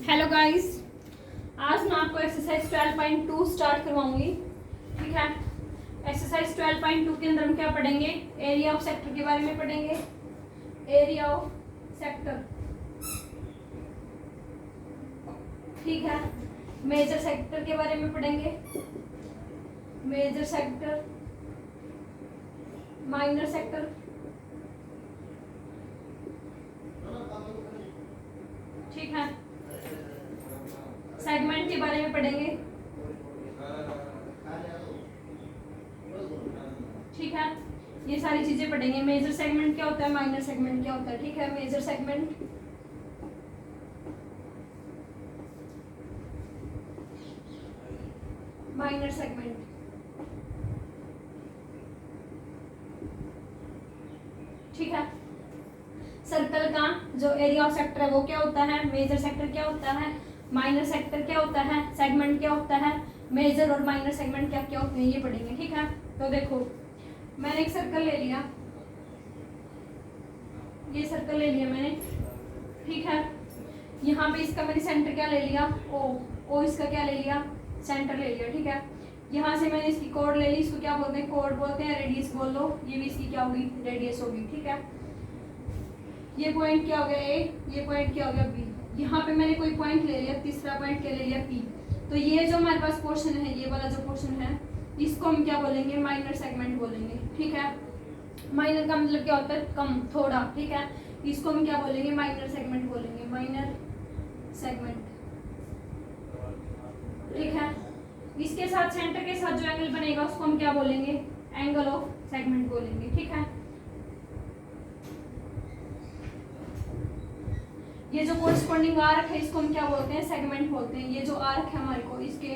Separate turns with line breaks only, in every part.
Hello guys, आज मैं आपको एक्सरसाइज 12.2 स्टार्ट करवाऊंगी। ठीक है। एक्सरसाइज 12.2 के अंदर हम क्या पढ़ेंगे? एरिया ऑफ सेक्टर के बारे में पढ़ेंगे। एरिया ऑफ सेक्टर, ठीक है। मेजर सेक्टर के बारे में पढ़ेंगे। मेजर सेक्टर, माइनर सेक्टर, ठीक है। सेगमेंट के बारे में पढ़ेंगे, ठीक है। ये सारी चीजें पढ़ेंगे। मेजर सेगमेंट क्या होता है, माइनर सेगमेंट क्या होता है, ठीक है। मेजर सेगमेंट, माइनर सेगमेंट, ठीक है। सर्कल का जो एरिया ऑफ सेक्टर है वो क्या होता है, मेजर सेक्टर क्या होता है, माइनर सेक्टर क्या होता है, सेगमेंट क्या होता है, मेजर और माइनर सेगमेंट क्या क्या होते हैं, ये पढ़ेंगे, ठीक है। तो देखो, मैंने एक सर्कल ले लिया, ये सर्कल ले लिया मैंने, ठीक है। यहाँ पे इसका मैंने सेंटर क्या ले लिया, ओ इसका क्या ले लिया, सेंटर ले लिया, ठीक है। यहाँ से मैंने इसकी कोड ले ली, इसको क्या बोलते हैं, कोड बोलते हैं, रेडियस बोल लो, ये भी इसकी क्या होगी, रेडियस होगी, ठीक है। ये पॉइंट क्या हो गया ए, ये पॉइंट क्या हो गया बी। यहाँ पे मैंने कोई पॉइंट ले लिया, तीसरा पॉइंट क्या ले लिया पी। तो ये जो हमारे पास पोर्शन है, ये वाला जो पोर्शन है, इसको हम क्या बोलेंगे, माइनर सेगमेंट बोलेंगे, ठीक है। माइनर का मतलब क्या होता है, कम, थोड़ा, ठीक है। इसको हम क्या बोलेंगे, माइनर सेगमेंट बोलेंगे, माइनर सेगमेंट, ठीक है। इसके साथ सेंटर के साथ जो एंगल बनेगा उसको हम क्या बोलेंगे, एंगल ऑफ सेगमेंट बोलेंगे, ठीक है। ये जो कोरस्पॉन्डिंग आर्क है इसको हम क्या बोलते हैं, सेगमेंट बोलते हैं। ये जो आर्क है हमारे को, इसके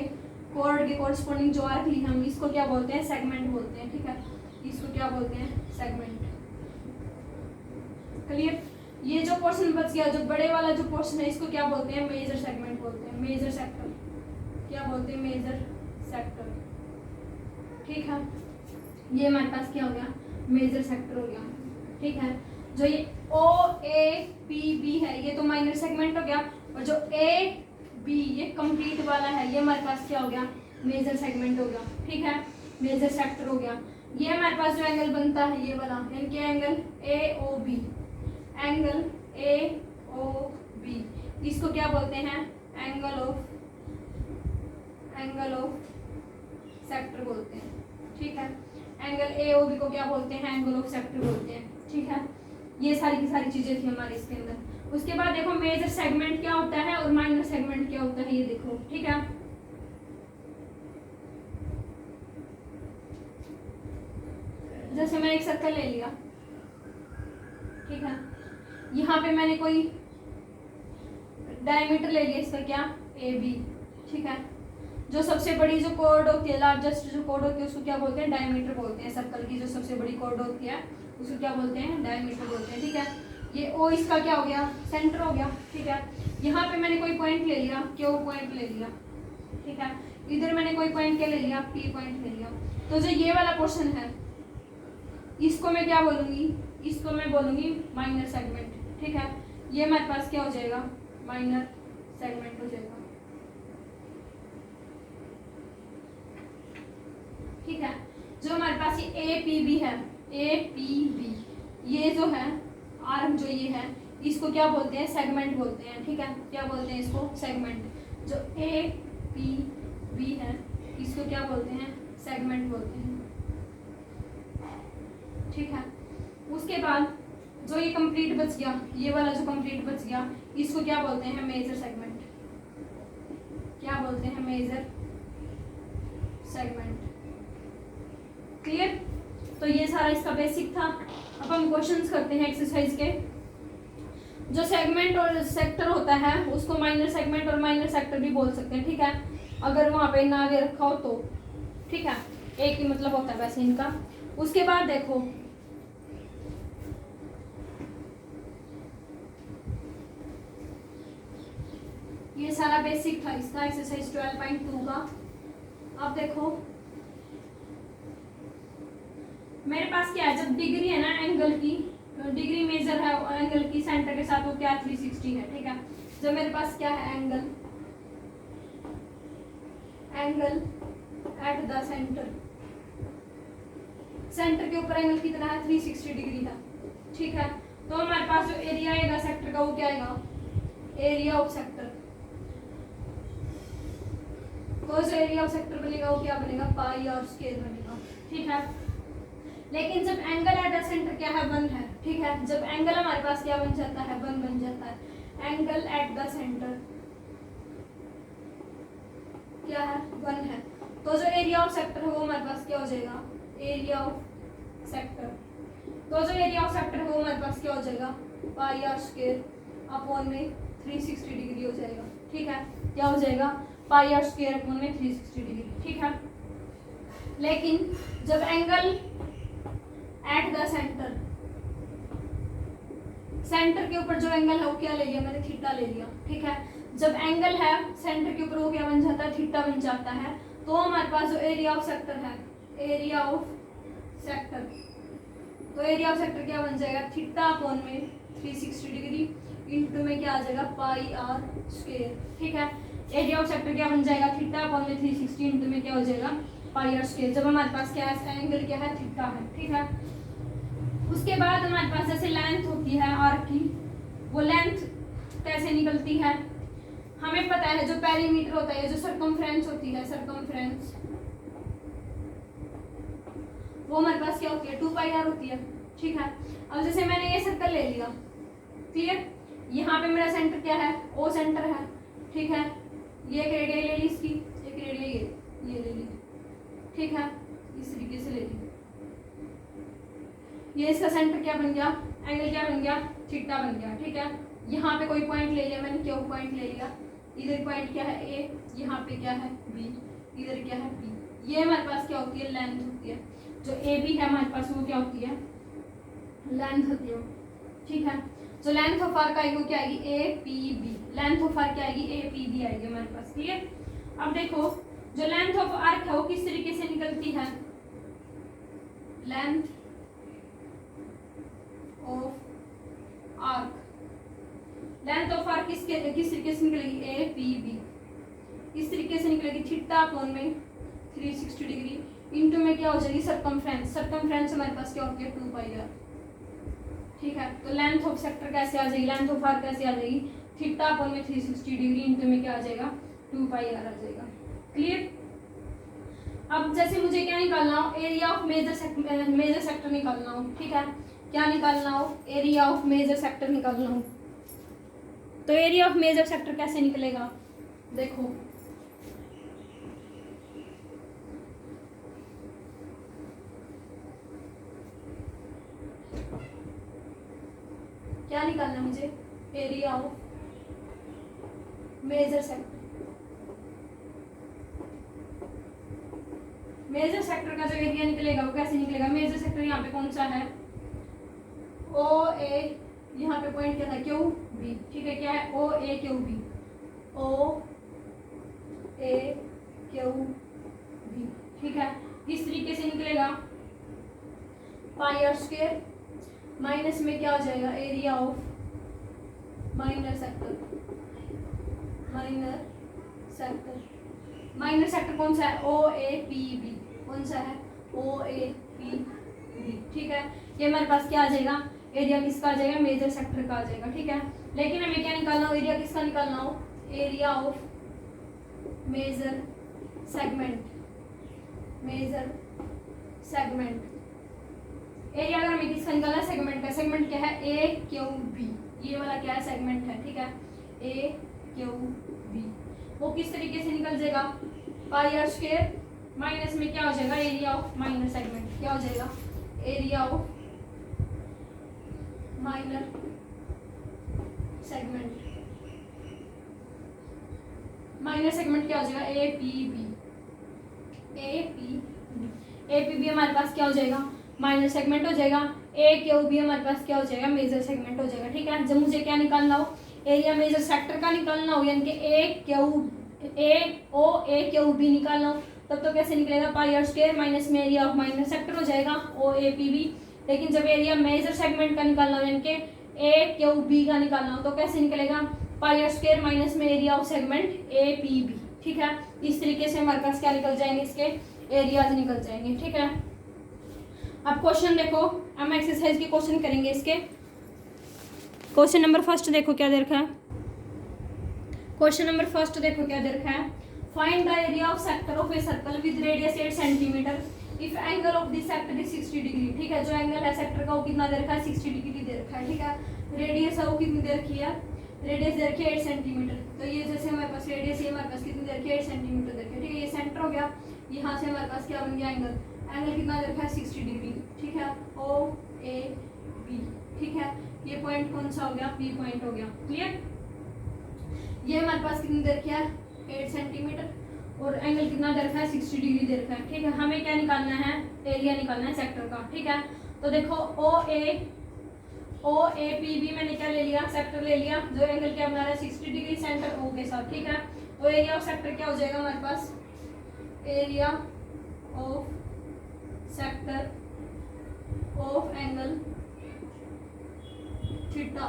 कोड के कोरस्पॉन्डिंग जो आर्क ली हम, इसको क्या बोलते हैं, सेगमेंट बोलते हैं, ठीक है। इसको क्या बोलते हैं, सेगमेंट। क्लियर। ये जो पोर्शन बच गया, जो बड़े वाला जो पोर्शन है, इसको क्या बोलते हैं, मेजर सेगमेंट बोलते हैं, मेजर सेक्टर, क्या बोलते हैं, मेजर सेक्टर, ठीक है। ये हमारे पास क्या हो गया, मेजर सेक्टर हो गया, ठीक है। जो ये ओ ए पी बी है, ये तो माइनर सेगमेंट हो गया, और जो ए बी ये कंप्लीट वाला है, ये हमारे पास क्या हो गया, मेजर सेगमेंट हो गया, ठीक है, मेजर सेक्टर हो गया। ये हमारे पास जो एंगल बनता है, ये वाला यानी कि angle A O B, angle A O B, इसको क्या बोलते हैं, एंगल ऑफ सेक्टर बोलते हैं, ठीक है। एंगल ए ओ बी को क्या बोलते हैं, एंगल ऑफ सेक्टर बोलते हैं, ठीक है। ये सारी की सारी चीजें थी हमारे इसके अंदर। उसके बाद देखो, मेजर सेगमेंट क्या होता है और माइनर सेगमेंट क्या होता है, ये देखो, ठीक है। जैसे मैंने एक सर्कल ले लिया, ठीक है। यहाँ पे मैंने कोई डायमीटर ले लिया, इसका क्या, ए बी, ठीक है। जो सबसे बड़ी जो कोड होती है, लार्जेस्ट जो कोड होती है, उसको क्या बोलते हैं, डायमीटर बोलते हैं। सर्कल की जो सबसे बड़ी कोड होती है उसको क्या बोलते हैं, डायमीटर बोलते हैं, ठीक है। ये ओ इसका क्या हो गया, सेंटर हो गया, ठीक है। यहाँ पे मैंने कोई पॉइंट ले लिया, क्यू पॉइंट ले लिया, ठीक है। इधर मैंने कोई पॉइंट क्या ले लिया, पी पॉइंट ले लिया। तो जो ये वाला पोर्शन है, इसको मैं क्या बोलूंगी, इसको मैं बोलूंगी माइनर सेगमेंट, ठीक है। ये हमारे पास क्या हो जाएगा, माइनर सेगमेंट हो जाएगा, ठीक है। जो हमारे पास ये ए पी बी है, ए पी बी, ये जो है आर्म जो ये है, इसको क्या बोलते हैं, सेगमेंट बोलते हैं, ठीक है। क्या बोलते हैं इसको, सेगमेंट। जो ए पी बी है इसको क्या बोलते हैं, सेगमेंट बोलते हैं, ठीक है। उसके बाद जो ये कंप्लीट बच गया, ये वाला जो कंप्लीट बच गया, इसको क्या बोलते हैं, मेजर सेगमेंट, क्या बोलते हैं, मेजर सेगमेंट, क्लियर। तो ये सारा इसका बेसिक था। अब हम क्वेश्चंस करते हैं एक्सरसाइज के। जो सेगमेंट और सेक्टर होता है उसको माइनर सेगमेंट और माइनर सेक्टर भी बोल सकते हैं, ठीक है, अगर वहां पे ना दे रखा हो तो, ठीक है। एक ही मतलब होता है वैसे इनका। उसके बाद देखो, ये सारा बेसिक था इसका, एक्सरसाइज 12.2 का। अब देखो मेरे पास क्या है, जब डिग्री है ना एंगल की, डिग्री मेजर है एंगल की सेंटर के साथ, वो क्या 360 है, ठीक है। जब मेरे पास क्या है एंगल एट द सेंटर के ऊपर एंगल कितना है 360 डिग्री था, ठीक है। तो हमारे पास जो एरिया आएगा सेक्टर का वो क्या आएगा, एरिया ऑफ सेक्टर। तो जो एरिया ऑफ सेक्टर बनेगा वो क्या बनेगा, पाई और स्क्वायर बनेगा, ठीक है। लेकिन जब एंगल एट द सेंटर क्या है 1 है, ठीक है। जब एंगल हमारे पास क्या बन जाता है 1 बन जाता है, एंगल एट द सेंटर क्या है 1 है। तो जो एरिया ऑफ सेक्टर है वो हमारे पास क्या हो जाएगा, एरिया ऑफ सेक्टर। तो जो एरिया ऑफ सेक्टर है वो हमारे पास क्या हो जाएगा, पाई आर स्क्वायर अपॉन में 360 डिग्री हो जाएगा, ठीक है। क्या हो जाएगा, पाई आर स्क्वायर अपॉन में 360 डिग्री, ठीक है। लेकिन जब एंगल एट द सेंटर के ऊपर जो एंगल है वो क्या ले लिया मैंने, थीटा ले लिया, ठीक है। जब एंगल है सेंटर के ऊपर वो क्या बन जाता है, थीटा बन जाता है। तो हमारे पास जो एरिया ऑफ सेक्टर है, एरिया ऑफ सेक्टर, तो एरिया ऑफ सेक्टर क्या बन जाएगा, थीटा अपॉन में 360 डिग्री इंटू में क्या आ जाएगा, पाई आर स्क्वायर, ठीक है। एरिया ऑफ सेक्टर क्या बन जाएगा, थीटा अपॉन में 360 इंटू में क्या हो जाएगा, पाई आर स्क्वायर। जब हमारे पास क्या है, एंगल क्या है, थीटा है, ठीक है। उसके बाद हमारे पास जैसे लेंथ होती है आर्क की, वो लेंथ कैसे निकलती है, हमें पता है जो पेरीमीटर होता है, जो सर्कमफ्रेंस होती है, सर्कमफ्रेंस वो हमारे पास क्या होती है 2 पाई आर होती है, ठीक है। अब जैसे मैंने ये सर्कल ले लिया, क्लियर। यहाँ पे मेरा सेंटर क्या है, ओ सेंटर है, ठीक है। ये एक रेडियस ले ली इसकी, एक रेडियस ये ले ली, ठीक है। इस तरीके से ले ली, ये इसका सेंटर क्या बन गया, एंगल क्या बन गया, थीटा बन गया, ठीक है। यहाँ पे कोई पॉइंट ले लिया मैंने, क्यू पॉइंट ले लिया, इधर पॉइंट क्या है ए, यहाँ पे क्या है बी, इधर क्या है बी। ये हमारे पास क्या होती है, लेंथ होती है। जो ए बी है हमारे पास वो क्या होती है, लेंथ होती है, ठीक है। जो लेंथ ऑफ आर्क आएगी वो क्या आएगी, A P B. Length of arc क्या आएगी, ए पी बी आएगी हमारे पास, क्लियर। अब देखो जो लेंथ ऑफ आर्क है वो किस तरीके से निकलती है, length of arc, length of arc किस तरीके से निकलेगी, ए पी बी, इस तरीके से निकलेगी, थीटा अपॉन में 360 डिग्री इंटू में क्या हो जाएगी, सर्कमफ्रेंस। सर्कमफ्रेंस हमारे पास क्या होती है 2 पाई आर, ठीक है। तो लेंथ ऑफ सेक्टर कैसे आ जाएगी, लेंथ ऑफ आर्क कैसे आ जाएगी, थीटा अपॉन में 360 डिग्री इंटू में क्या आ जाएगा 2 पाई आर आ जाएगा, क्लियर। अब जैसे मुझे क्या निकालना हो, एरिया ऑफ मेजर सेक्टर निकालना हो, ठीक है। क्या निकालना हो, एरिया ऑफ मेजर सेक्टर निकालना हो। तो एरिया ऑफ मेजर सेक्टर कैसे निकलेगा, देखो क्या निकालना मुझे, area of major sector. Major sector का जो एरिया निकलेगा वो कैसे निकलेगा, मेजर सेक्टर यहाँ पे कौन सा है, ओ ए, यहाँ पे पॉइंट क्या था क्यू बी, ठीक है। क्या है, ओ ए क्यू बी, ओ ए क्यू बी, ठीक है। इस तरीके से निकलेगा, पाई आर स्क्वायर माइनस में क्या हो जाएगा, area of minor sector. Minor sector कौन सा है, ओ ए पी बी, कौन सा है, ओ ए पी बी, ठीक है। ये हमारे पास क्या आ जाएगा, एरिया किसका आ जाएगा, मेजर सेक्टर का आ जाएगा, ठीक है। लेकिन हमें क्या निकालना हो, एरिया किसका निकालना हो, area of major segment. Area अगर हमें किसका निकालना है, सेगमेंट का। सेगमेंट क्या है, ए क्यू बी, ये वाला क्या है, सेगमेंट है, ठीक है। ए क्यू बी वो किस तरीके से निकल जाएगा, पाई आर स्क्वायर माइनस में क्या हो जाएगा, एरिया ऑफ माइनर सेगमेंट, क्या हो जाएगा, area of minor segment. Minor segment क्या हो जाएगा, A P B. A P B हमारे पास क्या हो जाएगा, माइनर सेगमेंट हो जाएगा। ए क्यू बी हमारे पास क्या हो जाएगा, मेजर सेगमेंट हो जाएगा, ठीक है। जब मुझे क्या निकालना हो, एरिया मेजर सेक्टर का निकालना हो, यानी कि ए क्यू बी निकालना हो, तब तो कैसे निकलेगा, पाई आर स्क्वायर माइनस में एरिया ऑफ माइनर सेक्टर हो जाएगा, ओ ए पी बी। लेकिन जब एरिया मेजर सेगमेंट का निकालना हो, यानी कि ए क्यू बी का निकालना हो, तो कैसे निकलेगा, पाई आर स्क्वायर माइनस में area of segment A P B. ठीक है, इस तरीके से हमारे पास क्या निकल जाएंगे, इसके एरियाज निकल जाएंगे। ठीक है, अब क्वेश्चन देखो, हम एक्सरसाइज के क्वेश्चन करेंगे इसके। क्वेश्चन नंबर फर्स्ट देखो क्या दे रखा है, क्वेश्चन नंबर फर्स्ट देखो क्या दे रखा है। Find the area of sector of a circle with radius 8 centimetre if angle of this sector is 60 degree. ठीक है, जो एंगल है सेक्टर का वो कितना दे रखा है, 60 डिग्री दे रखा है। ठीक है, रेडियस है वो कितनी दे रखी है, रेडियस दे रखी है 8 सेंटीमीटर। तो ये जैसे हमारे पास रेडियस है, हमारे पास कितनी दे रखी है, 8 सेंटीमीटर दे रखी है। ठीक है, ये सेंटर हो गया, यहाँ से हमारे पास क्या बन गया, एंगल, एंगल कितना दे रखा है, 60 डिग्री। ठीक है, ओ ए बी। ठीक है, ये पॉइंट कौन सा हो गया, बी पॉइंट हो गया। क्लियर, ये हमारे पास कितनी दे रखी है, 8 सेंटीमीटर, और एंगल कितना दे रखा है, 60 डिग्री दे रखा है। ठीक है, हमें क्या निकालना है, एरिया निकालना है सेक्टर का। ठीक है, तो देखो ओ ए पी बी मैंने क्या ले लिया, सेक्टर ले लिया, जो एंगल क्या बना रहा है, 60 डिग्री सेंटर ओ के साथ। ठीक है, तो एरिया ऑफ सेक्टर क्या हो जाएगा हमारे पास, area of sector of angle theta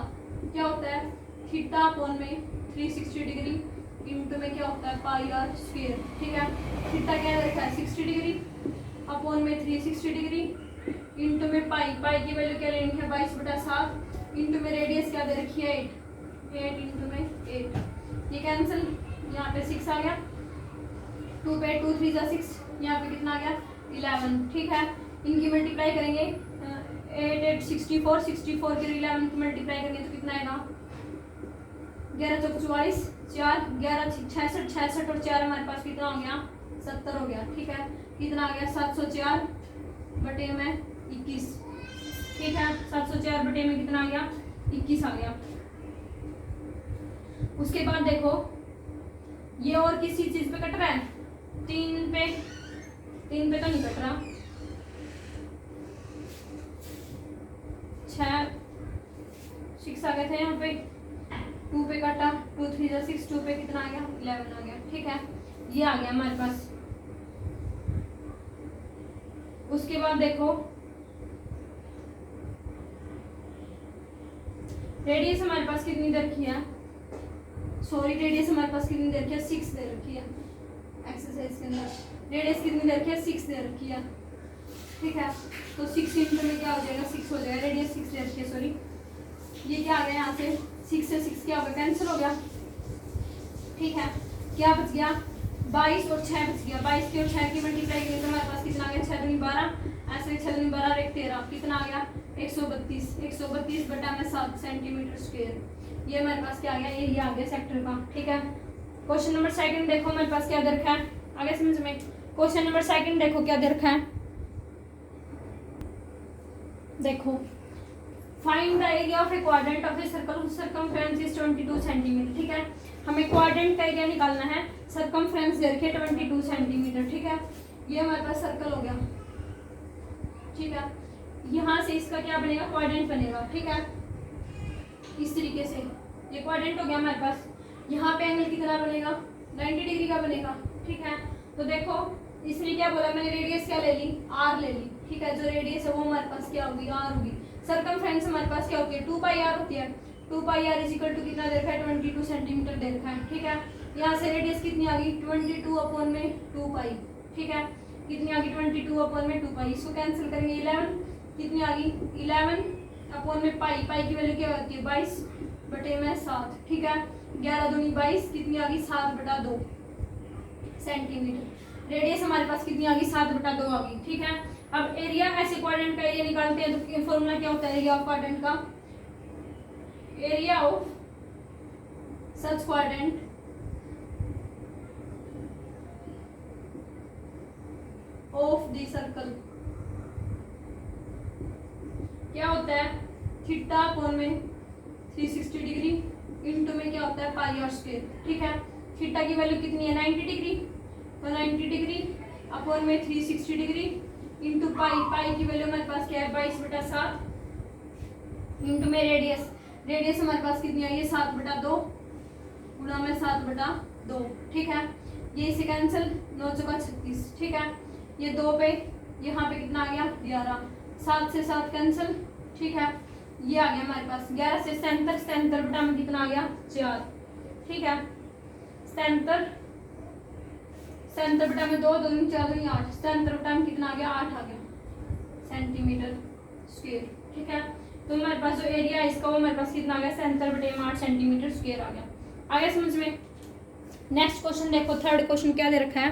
क्या होता है, थीटा अपॉन में 360 डिग्री इंटू में क्या होता है, पाई आर स्क्वायर। ठीक है, थीटा क्या रखा है, 60 डिग्री अपॉन में 360 डिग्री इंटू में पाई, पाई की वैल्यू क्या लेनी है, 22/7 इंटू में रेडियस क्या दे रखी है, 8 इंटू में 8। ये कैंसिल, यहाँ पे 6 आ गया, 2 पे 2 3 जा 6, यहाँ पे कितना आ गया, 11। ठीक है, इनकी मल्टीप्लाई करेंगे, 8 8 64, 64 के 11 की मल्टीप्लाई करेंगे तो कितना आएगा, 11 चौक 44, 4 11 66, 66 और 4 हमारे पास कितना हो गया, 70 हो गया। ठीक है, कितना आ गया, 704 बटे में 21। ठीक है, 704 बटे में कितना आ गया, 21 आ गया। उसके बाद देखो ये और किसी चीज पे कट रहा है, 3 पे तो नहीं कट रहा, 6 आ गए थे यहाँ पे, 2 पे काटा, 2 3 जा 6, 2 पे कितना आ गया, 11 आ गया। ठीक है, ये आ गया हमारे पास। उसके बाद देखो रेडियस हमारे पास कितनी दे रखी है, सॉरी रेडियस हमारे पास कितनी दे रखी है, 6 दे रखी है। एक्सरसाइज के अंदर रेडियस कितनी दे रखी है, 6 दे रखी है। ठीक है, तो 6 इंटू में क्या हो जाएगा, 6 हो जाएगा, रेडियस 6 दे रखी है, सॉरी ये क्या आ गया, यहाँ से 6 से 6 क्या हो गया, कैंसिल हो गया। ठीक है, क्या बच गया, 22 और 6 बच गया। 22 की और 6 की मल्टीप्लाई करें तो हमारे पास कितना आ गया, 6 दूनी 12, ऐसे 6 दूनी 12 और 1 13, कितना आ गया, 132 132 बटा में 7 सेंटीमीटर स्क्वायर। ये हमारे पास क्या आ गया, एरिया आ गया सेक्टर का। ठीक है, क्वेश्चन नंबर सेकंड देखो हमारे पास क्या दे रखा है, आगे समझ में। क्वेश्चन नंबर सेकंड देखो क्या दे रखा है, देखो find the area of A quadrant of a circle whose circumference is 22 centimetre. ठीक है, हमें क्वाड्रेंट का एरिया निकालना है, सर्कमफ्रेंस दे रखी है 22 सेंटीमीटर। ठीक है, ये हमारे पास सर्कल हो गया। ठीक है, यहाँ से इसका क्या बनेगा, क्वाड्रेंट बनेगा। ठीक है, इस तरीके से ये क्वाड्रेंट हो गया हमारे पास। यहाँ पे एंगल कितना बनेगा, 90 डिग्री का बनेगा। ठीक है, तो देखो इसने क्या बोला, मैंने रेडियस क्या ले ली, आर ले ली। ठीक है, जो रेडियस है वो हमारे पास क्या होगी, आर होगी। सर्कमफ्रेंस हमारे पास क्या होती है, 2 पाई आर होती है। 2 पाई आर इज इक्वल टू कितना दे रखा है, 22 सेंटीमीटर दे रखा है। ठीक है, यहाँ से रेडियस कितनी आ गई, 22 अपॉन में 2 पाई। ठीक है, कितनी आ गई, 22 अपॉन में 2 पाई। इसको कैंसिल करेंगे, 11 कितनी आ गई, 11 अपॉन में पाई, पाई की वैल्यू क्या होती है, 22 बटे में 7। ठीक है, 11 दूनी 22, कितनी आ गई, 7/2 सेंटीमीटर। रेडियस हमारे पास कितनी आ गई, 7/2 आ गई। ठीक है, अब एरिया, ऐसे क्वाड्रेंट का एरिया निकालते हैं तो फॉर्मूला क्या होता है एरिया ऑफ क्वाड्रेंट का, area of such quadrant of the circle क्या होता है, थीटा अपॉन में 360 डिग्री इंटू में क्या होता है, पाई आर स्क्वायर। ठीक है, थीटा की वैल्यू कितनी है, 90 डिग्री, तो 90 डिग्री अपॉन में 360 डिग्री इंटू पाई, पाई की वैल्यू हमारे पास क्या है, 22/7 इंटू में रेडियस, रेडियस हमारे पास कितनी आई है, 7/2 गुणा में 7/2। ठीक है, ये इसे कैंसिल, 9 चौका 36। ठीक है, ये 2 पे यहाँ पे कितना आ गया, 11, 7 से 7 कैंसिल। ठीक है, ये आ गया हमारे पास 11 से 77 77 बटा में कितना आ गया, 4। ठीक है। 77 बटा में 2 2 4 2 8, 77 बटा में कितना आ गया, 8 आ गया सेंटीमीटर स्क्वायर। ठीक है, तो हमारे पास जो एरिया है इसका वो हमारे पास कितना आ गया, 77 बटे में 8 सेंटीमीटर स्क्वायर आ गया। आगे समझ में। नेक्स्ट क्वेश्चन देखो, थर्ड क्वेश्चन क्या दे रखा है।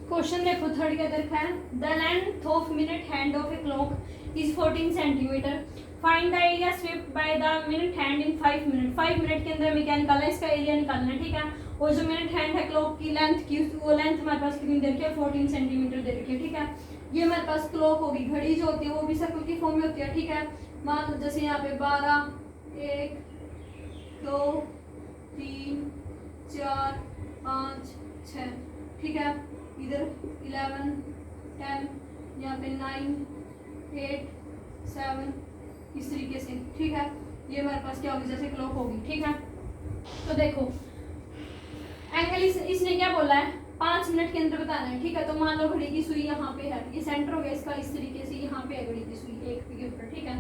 क्वेश्चन देखो थर्ड क्या दे रखा है। The length of minute hand of a clock is 14 centimetre. Find the area swept by the minute hand in 5 minute. 5 minute के अंदर हमें क्या निकालना है, इसका एरिया निकालना है। ठीक है, और जो मिनट हैंड है क्लॉक की लेंथ की, वो लेंथ हमारे पास कितनी दे रखी है, 14 सेंटीमीटर दे रखी है। ठीक है, ये हमारे पास क्लॉक होगी, घड़ी जो होती है वो भी सर्कल की फॉर्म में होती है। ठीक है, मान लो जैसे यहाँ पे 12 1 2 3 4 5 6। ठीक है, इधर 11 10, यहाँ पे 9 8 7, इस तरीके से। ठीक है, ये हमारे पास क्या होगी, जैसे क्लॉक होगी। ठीक है, तो देखो एंगल इसने क्या बोला है, 5 मिनट के अंदर बताना है। ठीक है, तो मान लो घड़ी की सुई यहाँ पे है, ये सेंटर हो गया इसका, इस तरीके से यहाँ पे है घड़ी की सुई एक के ऊपर। ठीक है,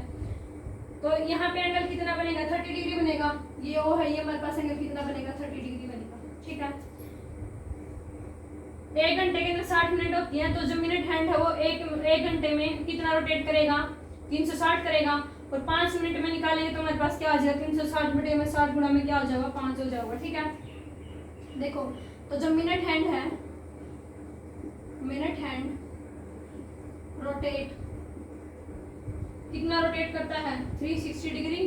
तो यहाँ पे एंगल कितना बनेगा, 30 डिग्री बनेगा। ये वो है, ये हमारे पास एंगल कितना बनेगा, 30 डिग्री बनेगा। ठीक है, 1 घंटे के अंदर 60 मिनट होती है, तो जो मिनट हैंड है वो एक घंटे में कितना रोटेट करेगा, 360 करेगा। और 5 मिनट में निकालेंगे तो हमारे पास क्या आ जाएगा, 360 बटे में 60 गुणा में क्या हो जाएगा, 5 हो जाएगा। ठीक है, देखो तो जो मिनट हैंड है, मिनट हैंड रोटेट कितना रोटेट करता है, 360 डिग्री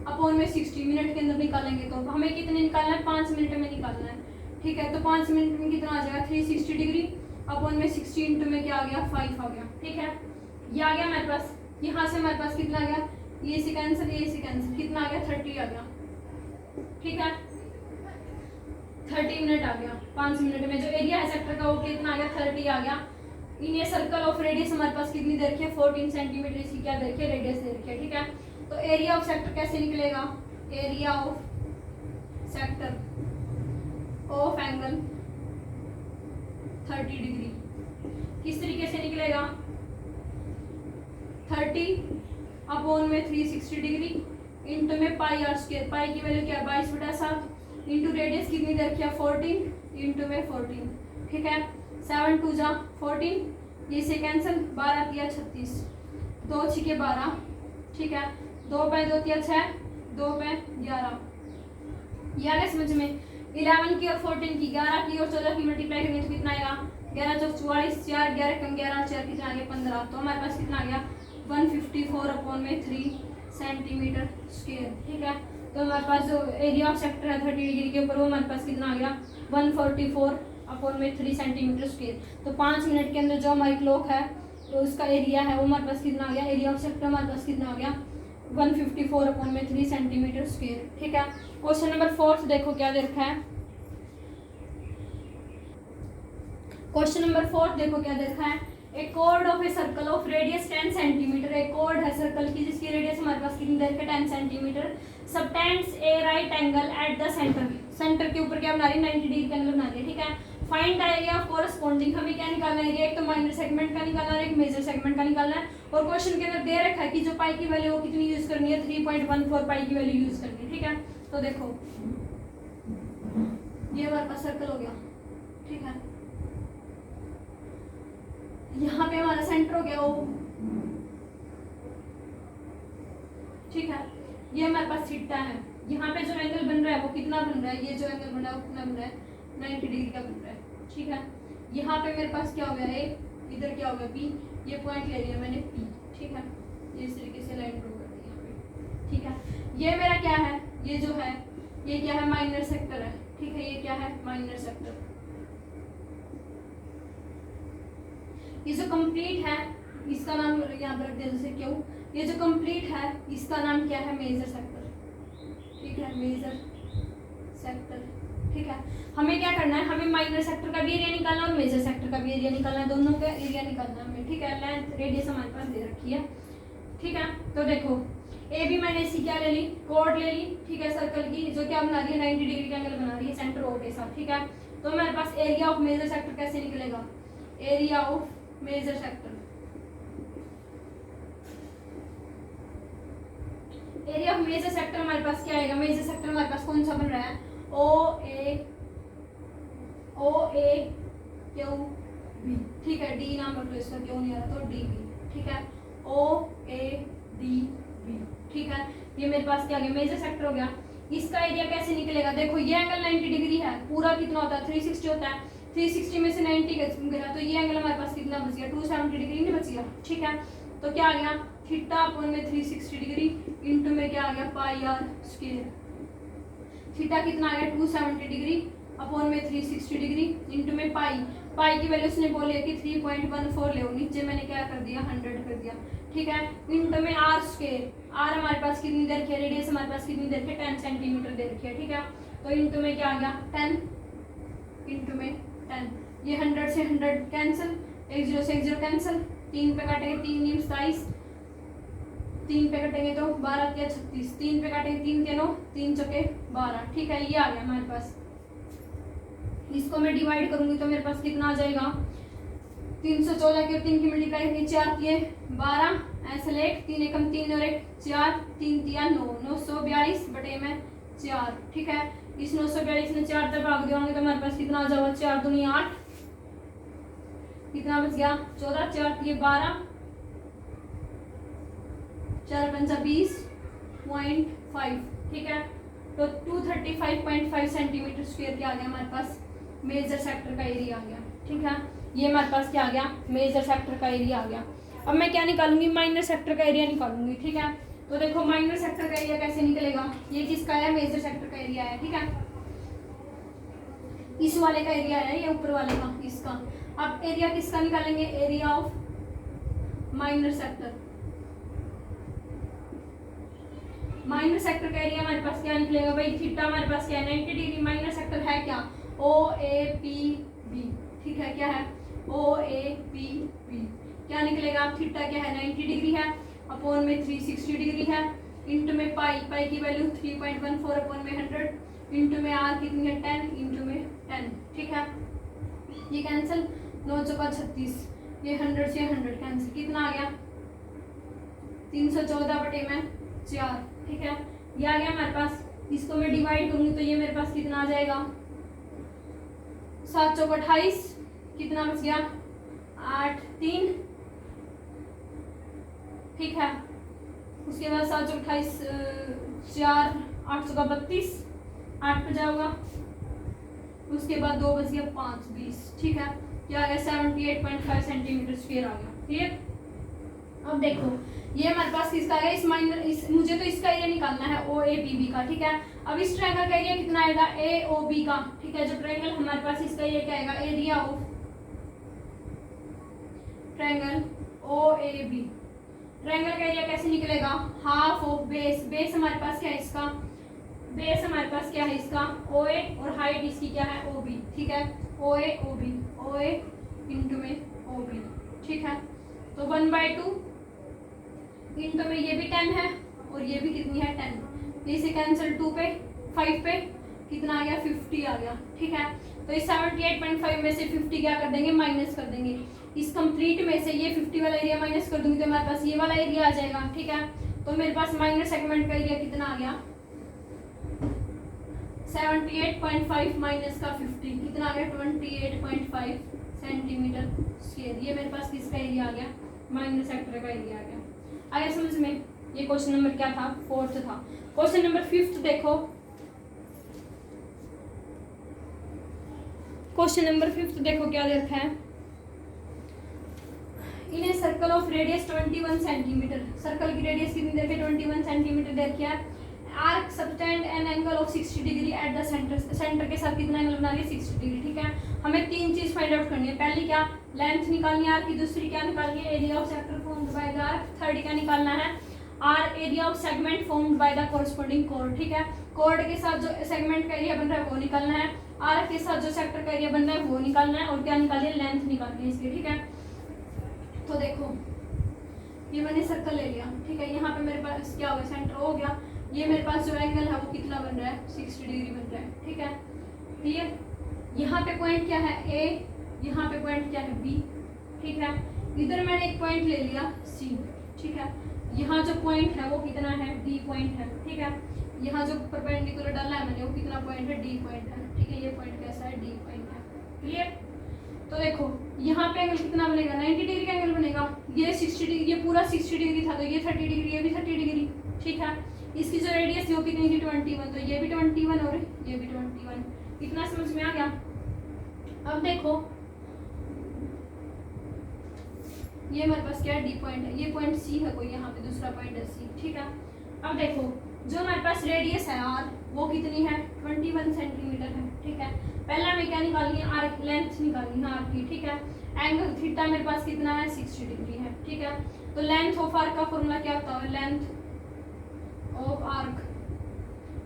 अपॉन में 60 मिनट के अंदर निकालेंगे तो हमें कितने निकालना है, 5 मिनट में निकालना है। ठीक है, तो 5 मिनट में कितना आ जाएगा, 360 डिग्री अपॉन में 60 इंटू में क्या आ गया, 5 आ गया। ठीक है, ये आ गया हमारे पास, यहाँ से हमारे पास कितना आ गया, ये से कैंसिल, ये से कैंसिल, कितना आ गया, 30 आ गया। ठीक है, 30 मिनट आ गया 5 मिनट में। जो एरिया है सेक्टर का वो कितना आ गया, 30 आ गया। इन ये सर्कल ऑफ रेडियस हमारे पास कितनी दे रखी है, 14 सेंटीमीटर इसकी क्या दे रखी है, रेडियस दे रखी है। ठीक है, तो एरिया ऑफ सेक्टर कैसे निकलेगा, area of sector of angle 30 degree किस तरीके से निकलेगा, 30 अपॉन में 360 डिग्री इंटू में पाई आर स्क्वायर। पाई की वैल्यू क्या है, 22/7 इंटू रेडियस कितनी दे रखी है, 14 इंटू में 14। ठीक है, 7 2 जा 14, ये से कैंसिल, 12 3 36, 2 6 के 12। ठीक है, 2 पे 2 3 6, 2 पे 11। ये आ गया समझ में। 11 की और 14 की, 11 की और 14 की मल्टीप्लाई करेंगे तो कितना आएगा, 11 चौक 44, 4 11 कम 11 4 कितना आ गया, 15। तो हमारे पास कितना आ गया, 154 अपॉन में 3 सेंटीमीटर स्क्वायर। ठीक है, तो हमारे पास जो एरिया ऑफ सेक्टर है 30 डिग्री के ऊपर, वो हमारे पास कितना आ गया, 144 अपॉन में 3 सेंटीमीटर स्क्वायर। तो 5 मिनट के अंदर जो हमारी क्लॉक है तो उसका एरिया है वो हमारे पास कितना आ गया, एरिया ऑफ सेक्टर हमारे पास कितना आ गया, 154 अपॉन में 3 सेंटीमीटर स्क्वायर। ठीक है, क्वेश्चन नंबर 4 देखो क्या दे रखा है। क्वेश्चन नंबर 4 देखो क्या दे रखा है। A chord of a circle of radius 10 centimetre. एक कॉर्ड है सर्कल की जिसकी रेडियस हमारे पास कितनी दे रखी है, 10 centimetre. Subtends A right angle eight the centre. Centre के ऊपर क्या बना रही है, 90 डिग्री का एंगल बना रही है। ठीक है, find the area of corresponding. हमें क्या निकालना है, एरिया एक तो माइनर सेगमेंट का निकालना है, एक मेजर सेगमेंट का निकालना है। और क्वेश्चन के अंदर दे रखा है कि जो पाई की वैल्यू वो कितनी यूज करनी है, 3.14 पाई की वैल्यू यूज करनी है। ठीक है, तो देखो ये हमारे पास सर्कल हो गया। ठीक है, यहाँ पे हमारा सेंटर हो गया ओ। ठीक है, ये हमारे पास थीटा है। यहाँ पे जो एंगल बन रहा है वो कितना बन रहा है, ये जो एंगल बन रहा है वो कितना बन रहा है, 90 डिग्री का बन रहा है। ठीक है, यहाँ पे मेरे पास क्या हो गया है, इधर क्या हो गया, पी। ये पॉइंट ले लिया मैंने पी। ठीक है, ये इस तरीके से लाइन ड्रॉ कर दी यहाँ पे। ठीक है, ये मेरा क्या है, ये जो है ये क्या है, माइनर सेक्टर है। ठीक है, ये क्या है, माइनर सेक्टर। ये जो कंप्लीट है इसका नाम यहाँ पर रख दिया जैसे क्यों, ये जो कंप्लीट है इसका नाम क्या है, मेजर सेक्टर। ठीक है, मेजर सेक्टर। ठीक है, हमें क्या करना है, हमें माइनर सेक्टर का भी एरिया निकालना है और मेजर सेक्टर का भी एरिया निकालना है, दोनों का एरिया निकालना है हमें। ठीक है, लेंथ रेडियस हमारे पास दे रखी है। ठीक है, तो देखो ए भी मैंने इसकी क्या ले ली, कॉर्ड ले ली। ठीक है, सर्कल की जो क्या बना रही है, 90 डिग्री का एंगल बना रही है सेंटर ओ के साथ। ठीक है, तो हमारे पास एरिया ऑफ मेजर सेक्टर कैसे निकलेगा, area of major sector. Area of major sector हमारे पास क्या आएगा, मेजर सेक्टर हमारे पास कौन सा बन रहा है, ओ ए क्यू बी, ठीक है, डी नाम रख लो इसका, क्यों नहीं आ रहा तो डी बी, ठीक है, ओ ए डी बी, ठीक है। ये मेरे पास क्या आ गया, मेजर सेक्टर हो गया। इसका एरिया कैसे निकलेगा, देखो ये एंगल 90 डिग्री है, पूरा कितना होता है 360 होता है, 360 में से 90 गया तो ये एंगल हमारे पास कितना बच गया, 270 डिग्री नहीं बच गया, ठीक है। तो क्या आ गया, थीटा अपॉन में 360 डिग्री इंटू में क्या आ गया, पाई आर स्क्वायर। थीटा कितना आ गया 270 डिग्री अपॉन में 360 डिग्री इंटू में पाई की वैल्यू उसने बोली है कि 3.14 ले, नीचे मैंने क्या कर दिया 100 कर दिया, ठीक है, इंटू में आर स्क्वायर। आर हमारे पास कितनी दे रखी है, रेडियस हमारे पास कितनी दे रखी है 10 सेंटीमीटर दे रखी है, ठीक है। तो इंटू में क्या आ गया 10 इंटू में 10, ये 100 से 100 कैंसिल, 1 0 से 1 0 कैंसिल, 3 पे काटेंगे 3 9 27, 3 पे कटेंगे तो 12 क्या 36, 3 पे काटेंगे 3 के 9, 3 चौके 12, ठीक है। ये आ गया हमारे पास, इसको मैं डिवाइड करूंगी तो मेरे पास कितना आ जाएगा, 314 के 3 की मल्टीप्लाई करेंगे 4 किए 12, ऐसे लेख 3 एकम 3 और 1 4, 3 तिया 9, 942 बटे में 4, ठीक है। इस 942 में 4 तक भाग देंगे तो हमारे पास कितना आ जाएगा, 4 दूनी 8, कितना बच गया 14, 4 तिये 12, 4 पंचा 20.5, ठीक है। तो 235.5 सेंटीमीटर स्क्वायर क्या आ गया हमारे पास, मेजर सेक्टर का एरिया आ गया, ठीक है। ये हमारे पास क्या आ गया, मेजर सेक्टर का एरिया आ गया। अब मैं क्या निकालूंगी, माइनर सेक्टर का एरिया निकालूंगी, ठीक है। तो देखो माइनर सेक्टर का एरिया कैसे निकलेगा, ये किसका है, मेजर सेक्टर का एरिया है, ठीक है। इस वाले का एरिया है, ये ऊपर वाले का, इसका। अब एरिया किसका निकालेंगे, area of minor sector. Minor sector का एरिया हमारे पास क्या निकलेगा भाई, थीटा हमारे पास क्या है 90 डिग्री, माइनर सेक्टर है क्या, ओ ए पी बी, ठीक है, क्या है ओ ए पी बी, क्या निकलेगा, थीटा क्या है 90 डिग्री है, अपॉन में 360 डिग्री है, इंटू में पाई की वैल्यू 3.14 अपॉन में 100, इंटू में आर कितनी है 10, इंटू में 10, ठीक है। ये कैंसिल, 9 चौका 36, ये 100 से 100 कैंसिल, कितना आ गया 314 बटे में 4, ठीक है। ये आ गया हमारे पास, इसको मैं डिवाइड करूंगी तो ये मेरे पास कितना आ जाएगा 7 चौक 28, कितना बच गया 8 3, ठीक है। उसके बाद 7 चौक 28 4 8 चौका 32, 8 पे जाऊंगा, उसके बाद 2 बच गया 5 20, ठीक है। क्या आ गया 78.5 सेंटीमीटर स्क्वायर आ गया, क्लियर। अब देखो ये हमारे पास किसका आ गया, मुझे तो इसका एरिया निकालना है ओ ए बी बी का, ठीक है। अब इस ट्रायंगल का एरिया कितना आएगा ए ओ बी का, ठीक है। जो ट्रायंगल हमारे पास इसका एरिया क्या आएगा, area of triangle O A B. Triangle का एरिया कैसे निकलेगा, हाफ ऑफ बेस, बेस हमारे पास क्या है इसका, बेस हमारे पास क्या है इसका ओ ए, और हाइट इसकी क्या है ओ बी, ठीक है। ओ ए इंटू में ओ बी, ठीक है। तो 1/2 इंटू में ये भी 10 है और ये भी कितनी है 10, इसे कैंसिल 2 पे 5 पे कितना आ गया 50 आ गया, ठीक है। तो इस 78.5 में से 50 क्या कर देंगे, माइनस कर देंगे। इस कंप्लीट में से ये 50 वाला एरिया माइनस कर दूंगी तो हमारे पास ये वाला एरिया आ जाएगा, ठीक है। तो मेरे पास माइनर सेगमेंट का एरिया कितना आ गया 78.5 माइनस का 50 कितना आ गया 28.5 सेंटीमीटर स्क्वायर। ये मेरे पास किसका एरिया आ गया, माइनर सेक्टर का एरिया आ गया। आया समझ में। ये क्वेश्चन नंबर क्या था, 4th था। क्वेश्चन नंबर 5th देखो, क्वेश्चन नंबर 5th देखो क्या दे रखा है, in a circle of radius 21 centimetre, circle की रेडियस कितनी दे रखी है 21 सेंटीमीटर दे रखी है। Arc subtend an angle of 60 degree at the centre, centre के साथ कितना एंगल बना रही है 60 डिग्री, ठीक है। हमें 3 चीज फाइंड आउट करनी है, पहली क्या लेंथ निकालनी है आर्क की, दूसरी क्या निकालनी है area of sector formed by the arc, third क्या निकालना है आर area of segment formed by the corresponding कोड, ठीक है। कोड के साथ जो सेगमेंट का एरिया बन रहा है वो निकालना है, आर्क के साथ जो सेक्टर का एरिया बन रहा है वो निकालना है, और क्या निकालनी है लेंथ निकालनी है इसकी, ठीक है। तो देखो ये मैंने सर्कल ले लिया, ठीक है। यहाँ पे मेरे पास क्या हो गया सेंटर हो गया, ये मेरे पास जो एंगल है वो कितना बन रहा है 60 डिग्री बन रहा है, ठीक है। क्लियर। यहाँ पे पॉइंट क्या है ए, यहाँ पे पॉइंट क्या है बी, ठीक है। इधर मैंने एक पॉइंट ले लिया सी, ठीक है। यहाँ जो पॉइंट है वो कितना है, डी पॉइंट है, ठीक है। यहाँ जो परपेंडिकुलर डाला है मैंने वो कितना पॉइंट है, डी पॉइंट है, ठीक है। ये पॉइंट कैसा है, डी पॉइंट है, क्लियर। तो देखो यहाँ पे एंगल कितना बनेगा, 90 डिग्री का एंगल बनेगा। ये 60 डिग्री, ये पूरा 60 डिग्री था, तो ये 30 डिग्री, ये भी 30 डिग्री, ठीक है। इसकी जो रेडियस थी वो कितनी थी, 21, तो ये भी 21 और ये भी 21। इतना समझ में आ गया। अब देखो ये हमारे पास क्या है, डी पॉइंट है, ये पॉइंट सी है कोई, यहाँ पे दूसरा पॉइंट है सी, ठीक है। अब देखो जो हमारे पास रेडियस है आर वो कितनी है, 21 सेंटीमीटर है, ठीक है। पहला हमें क्या निकालनी है, आर्क लेंथ निकालनी है आर्क की, ठीक है। एंगल थीटा मेरे पास कितना है, 60 डिग्री है, ठीक है। तो लेंथ ऑफ आर्क का फॉर्मूला क्या होता है, लेंथ ऑफ आर्क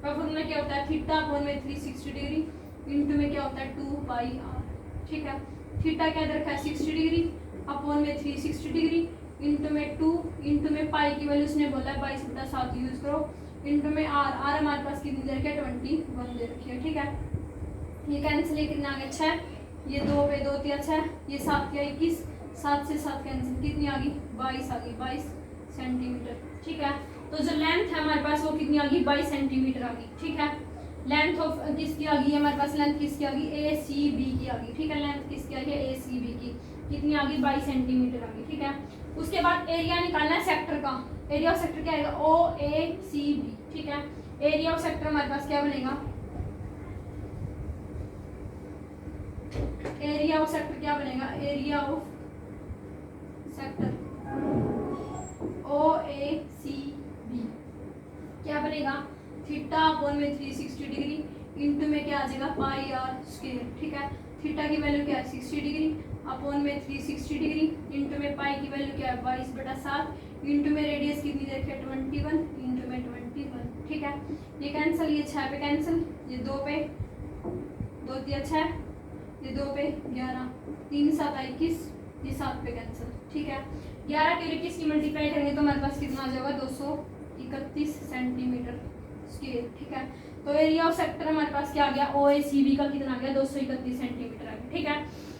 का फॉर्मूला क्या होता है, थीटा अपॉन में 360 डिग्री इंटू में क्या होता है 2 पाई आर, ठीक है। थीटा क्या दे रखा है 60 डिग्री अपॉन में 360 डिग्री इंटू में 2 इंटू में पाई की वैल्यू उसने बोला है 22/7 यूज करो, इंटू में आर, आर हमारे पास कितनी दे रखी है 21 दे रखी है, ठीक है। ये कैंसिल है, कितना आ गया 6, ये 2 पे 2 तिया 6, ये 7 तिया 21, 7 से 7 कैंसिल, कितनी आ गई 22 आ गई, 22 सेंटीमीटर, ठीक है। तो जो लेंथ है हमारे पास वो कितनी आ गई 22 सेंटीमीटर आ गई, ठीक है। लेंथ ऑफ किसकी आ गई हमारे पास, लेंथ किसकी आ गई, ए सी बी की आ गई, ठीक है। लेंथ किसकी आ गई, ए सी बी की, कितनी आ गई 22 सेंटीमीटर आ गई, ठीक है। उसके बाद एरिया निकालना है सेक्टर का, एरिया ऑफ सेक्टर क्या आएगा, ओ ए सी बी, ठीक है। एरिया ऑफ सेक्टर हमारे पास क्या बनेगा, एरिया ऑफ सेक्टर क्या बनेगा, area of sector O A C B क्या बनेगा, थीटा अपॉन में 360 डिग्री इंटू में क्या आ जाएगा पाई आर स्क्वायर, ठीक है। थीटा की वैल्यू क्या है 60 डिग्री अपॉन में 360 डिग्री इंटू में पाई की वैल्यू क्या है 22/7 इंटू में रेडियस कितनी देखी है 21 इंटू में 21, ठीक है। ये कैंसिल, ये 6 पे कैंसिल, ये 2 पे 2 तिया 6, ये 2 पे 11, 3 7 21, ये 7 पे कैंसिल, ठीक है। 11 के 21 की मल्टीप्लाई करेंगे तो हमारे पास कितना आ जाएगा 231 सेंटीमीटर स्क्वायर, ठीक है। तो एरिया ऑफ सेक्टर हमारे पास क्या आ गया, ओ ए सी बी का कितना आ गया 231 सेंटीमीटर आ गया, ठीक है।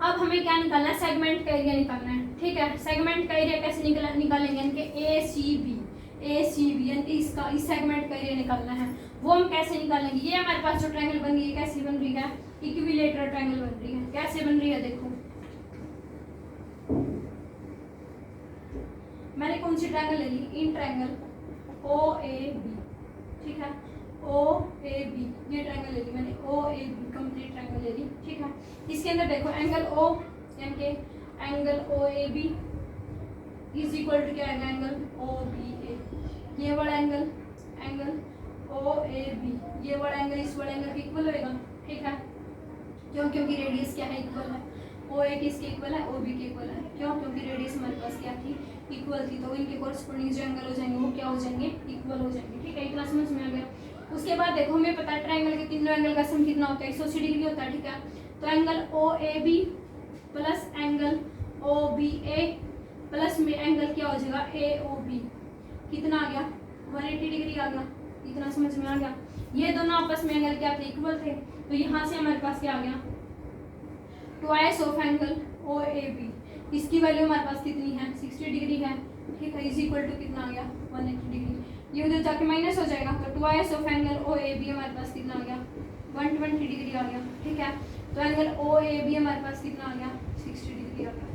अब हमें क्या निकालना है, सेगमेंट का एरिया निकालना है, ठीक है। सेगमेंट का एरिया कैसे निकालेंगे, यानी कि ए सी बी यानी कि इसका इस सेगमेंट का एरिया निकालना है। वो हम कैसे निकालेंगे, ये हमारे पास जो ट्रायंगल बन रही है कैसी बन रही है, इक्विलेटरल ट्रायंगल बन रही है। कैसे बन रही है देखो, मैंने कौन सी ट्रायंगल ले ली, in triangle O A B, ठीक है। ओ ए बी ये ट्रायंगल ले ली मैंने, ओ ए बी कंप्लीट ट्रायंगल ले ली, ठीक है। इसके अंदर देखो एंगल ओ यानी कि angle O A B is equal to क्या आएगा, एंगल ओ बी ए। ये वाला एंगल ओ ए बी, ये वाला एंगल इस वाले एंगल के इक्वल होएगा, ठीक है। क्यों, क्योंकि रेडियस क्या है इक्वल है, ओ ए किसके इक्वल है, ओ बी के इक्वल है। क्यों, क्योंकि रेडियस हमारे पास क्या थी इक्वल थी, तो इनके कोरस्पोंडिंग जो एंगल हो जाएंगे वो क्या हो जाएंगे, इक्वल हो जाएंगे, ठीक है। इतना समझ में आ गया। उसके बाद देखो हमें पता है ट्रायंगल के तीनों एंगल का सम कितना होता है 180 डिग्री होता है, ठीक है। तो angle O A B plus angle O B A plus में एंगल क्या हो जाएगा ए ओ बी, कितना आ गया 180 डिग्री आ गया। इतना समझ में आ गया। ये दोनों आपस में एंगल क्या थे, इक्वल थे। तो यहाँ से हमारे पास क्या आ गया, twice of angle O A B, इसकी वैल्यू हमारे पास कितनी है 60 डिग्री है, ठीक है। इज इक्वल टू कितना आ गया 180 डिग्री, ये उधर जाके माइनस हो जाएगा। तो twice of angle O A B हमारे पास कितना आ गया 120 डिग्री आ गया, ठीक है। तो एंगल ओ ए बी हमारे पास कितना आ गया 60 डिग्री आ गया,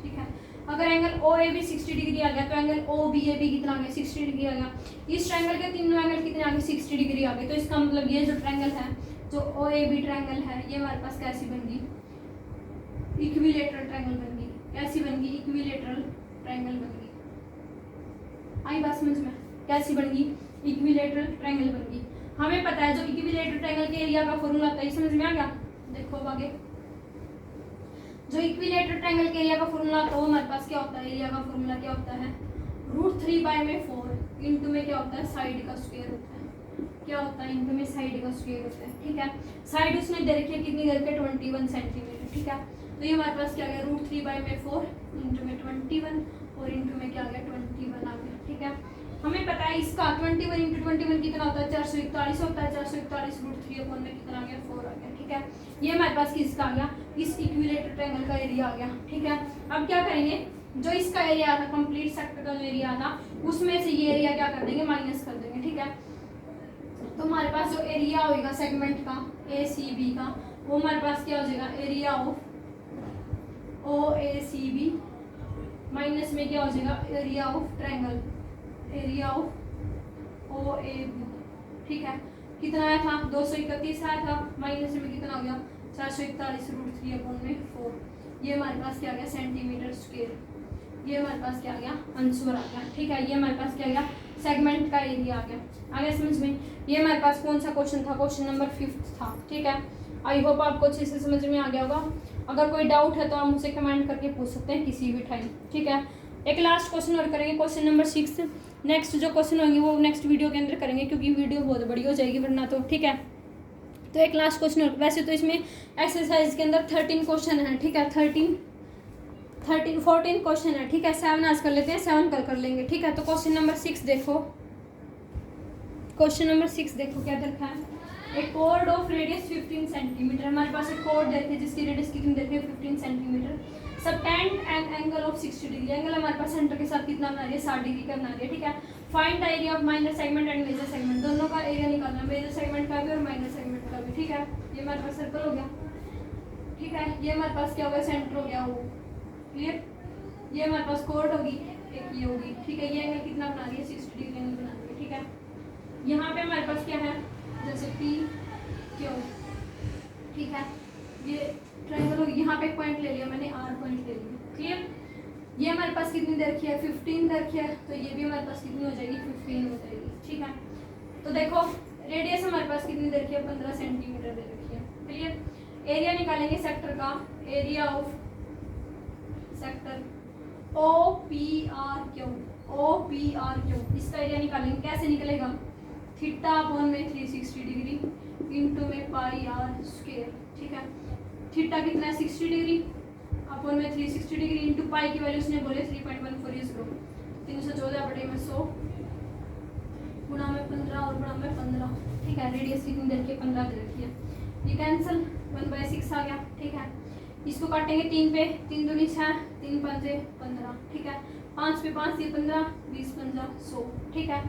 ठीक है। अगर angle O A B 60 degree आ गया तो angle O B A B कितना आ गया 60 डिग्री आ गया। इस ट्रायंगल के तीनों एंगल कितने आ गए 60 डिग्री आ गए। तो इसका मतलब ये जो ट्रायंगल है, जो ओ ए बी ट्रायंगल है, ये हमारे पास कैसी बन गई, इक्विलेटरल ट्रायंगल बन गई। कैसी बन गई, इक्विलेटरल ट्रायंगल बन गई। आई बात समझ में, कैसी बन गई, इक्विलेटरल ट्रायंगल बन गई। हमें पता है जो इक्विलेटरल ट्रायंगल के एरिया का फॉर्मूला होता है, समझ में आ गया। देखो अब आगे जो इक्विलेटरल ट्रायंगल के एरिया का फॉर्मूला होता है वो हमारे पास क्या होता है, एरिया का फॉर्मूला क्या होता है √3/4 इंटू में क्या होता है साइड का स्क्वायर होता है। क्या होता है, इंटू में साइड का स्क्वायर होता है, ठीक है। साइड उसने दे रखी है कितनी दे रखी है 21 सेंटीमीटर, ठीक है। तो ये हमारे पास क्या आ गया √3/4 इंटू में 21 और इंटू में क्या आ गया 21 आ गया, ठीक है। हमें पता है इसका 21 इंटू 21 कितना होता है 441 होता है। 441 √3 में कितना आ गया 4 आ गया, ठीक है। ये हमारे पास किसका आ गया, इस इक्विलेटरल ट्रायंगल का एरिया आ गया, ठीक है। अब क्या करेंगे, जो इसका एरिया था, कंप्लीट सेक्टर का जो एरिया था, उसमें से ये एरिया क्या कर देंगे, माइनस कर देंगे। ठीक है, तो हमारे पास जो एरिया होगा सेगमेंट का ACB का, वो हमारे पास क्या हो जाएगा, एरिया ऑफ OACB माइनस में क्या हो जाएगा, area of triangle, area of OAB। ठीक है, कितना आया था, 231 आया था, माइनस में कितना हो गया, 441√3/4। ये हमारे पास क्या आ गया, सेंटीमीटर स्क्वायर। ये हमारे पास क्या आ गया, आंसर आ गया। ठीक है, ये हमारे पास क्या आ गया, सेगमेंट का एरिया आ गया। आगे समझ में, ये हमारे पास कौन सा क्वेश्चन था, क्वेश्चन नंबर 5 था। ठीक है, आई होप आपको अच्छे से समझ में आ गया होगा। अगर कोई डाउट है तो आप मुझसे कमेंट करके पूछ सकते हैं किसी भी टाइम। ठीक है, एक लास्ट क्वेश्चन और करेंगे, क्वेश्चन नंबर 6। नेक्स्ट जो क्वेश्चन होंगे वो नेक्स्ट वीडियो के अंदर करेंगे, क्योंकि वीडियो बहुत बड़ी हो जाएगी वरना तो। ठीक है, तो एक लास्ट क्वेश्चन और, वैसे तो इसमें एक्सरसाइज के अंदर 13 क्वेश्चन है। ठीक है, 14 क्वेश्चन है। ठीक है, 7 आज कर लेते हैं, 7 कल कर लेंगे। ठीक है, तो क्वेश्चन नंबर 6 देखो, क्वेश्चन नंबर 6 देखो क्या रखा है, एक कोड ऑफ रेडियस 15 सेंटीमीटर। हमारे पास एक कोड देखे जिसकी रेडियस कितनी देखे, 15 centimetre. Subtend an angle of 60 degree, angle हमारे पास सेंटर के साथ कितना बना रही है, 60 डिग्री का बना रही है। ठीक है, find the area of minor segment and major segment, दोनों का एरिया निकालना है, मेजर सेगमेंट का भी और माइनर सेगमेंट का भी। ठीक है, ये हमारे पास सर्कल हो गया। ठीक है, ये हमारे पास क्या हो गया, सेंटर हो गया वो। क्लियर, ये हमारे पास कोड होगी, एक ये होगी। ठीक है, ये एंगल कितना बना रही है, 60 डिग्री एंगल बना रही है। ठीक है, यहाँ पे हमारे पास क्या है, जैसे PQ। ठीक है, ये ट्रायंगल होगी, यहाँ पे एक पॉइंट ले लिया मैंने, R पॉइंट ले लिया। क्लियर, ये हमारे पास कितनी दे रखी है, 15 दे रखी है, तो ये भी हमारे पास कितनी हो जाएगी, 15 हो जाएगी। ठीक है, तो देखो रेडियस हमारे पास कितनी दे रखी है, 15 सेंटीमीटर दे रखी है। क्लियर, एरिया निकालेंगे सेक्टर का, एरिया ऑफ सेक्टर OPRQ, इसका एरिया निकालेंगे, कैसे निकलेगा, θ/360 डिग्री इंटू में πr²। ठीक है, थीटा कितना है, 60 डिग्री अपॉन में 360 डिग्री इंटू पाई की वैल्यू उसने बोले 3.14 इज 314/100 गुणा में 15 और गुणा में 15। ठीक है, रेडियस कितनी दे रखी है, 15 दे रखी है, ये कैंसिल 1/6 आ गया। ठीक है, इसको काटेंगे 3 पे, 3 दूनी 6, 3 पंजे 15। ठीक है, 5 पे 5 ये 15, 20 पंजा 100। ठीक है,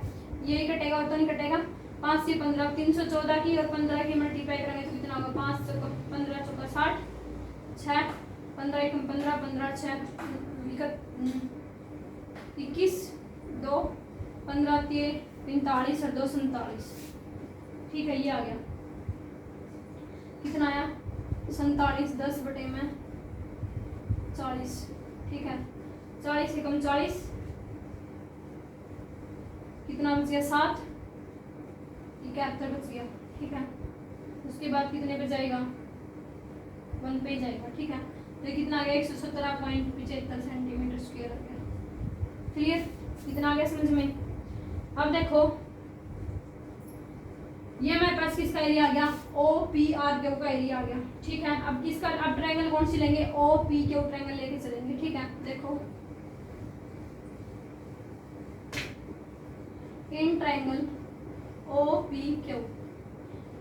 ये कटेगा और तो नहीं कटेगा, 5 से 15 314 की और 15 की मल्टीप्लाई करेंगे तो कितना होगा, 5 चौका 15 चौका 60, 6 15 1 15 15 6 21 2 15 3 45 और 2 47। ठीक है, ये आ गया, कितना आया 47, 10 बटे में 40। ठीक है, 40 से कम 40, कितना बच गया 7, 71 बच गया। ठीक है, उसके बाद कितने पे जाएगा, 1 पे जाएगा। ठीक है, तो कितना आ गया, 117.75 सेंटीमीटर स्क्वायर आ गया। क्लियर, कितना आ गया समझ में। अब देखो ये हमारे पास किसका एरिया आ गया, OPRQ का एरिया आ गया। ठीक है, अब किसका, अब ट्रायंगल कौन सी लेंगे, OPQ ट्रायंगल लेके चलेंगे। ठीक है, देखो इन ट्रायंगल OPQ,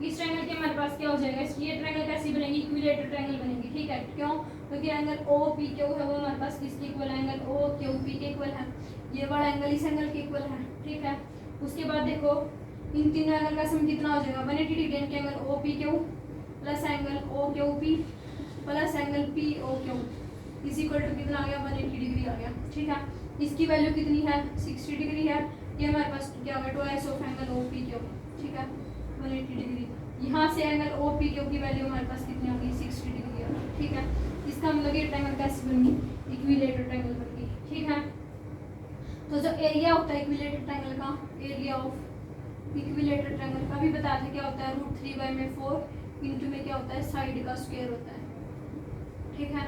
इस ट्रायंगल के हमारे पास क्या हो जाएगा, ये ट्रायंगल कैसी बनेगी, इक्विलेटरल ट्रायंगल बनेगी। ठीक है, क्यों, क्योंकि एंगल OPQ है वो हमारे पास किसके इक्वल है, एंगल OQP के इक्वल है, ये वाला एंगल इस एंगल के इक्वल है। ठीक है, उसके बाद देखो इन तीनों एंगल का सम कितना हो जाएगा, 180 डिग्री के angle OPQ plus angle OQP plus angle POQ is equal to कितना आ गया, 180 डिग्री आ गया। ठीक है, इसकी वैल्यू कितनी है, 60 डिग्री है, ये हमारे पास क्या होगा, ट्वाइस ऑफ एंगल OPQ। ठीक है, 180 डिग्री, यहाँ से एंगल OPQ की वैल्यू हमारे पास कितनी होगी, 60 डिग्री आ गई। ठीक है, इसका मतलब ये ट्रायंगल कैसे बनेगी, इक्विलेटरल ट्रायंगल बनेगी। ठीक है, तो जो एरिया होता है इक्विलेटरल ट्रायंगल का, एरिया ऑफ इक्विलेटरल ट्रायंगल का भी बताया था क्या होता है, √3/4 इंटू में क्या होता है, साइड का स्क्वायर होता है। ठीक है,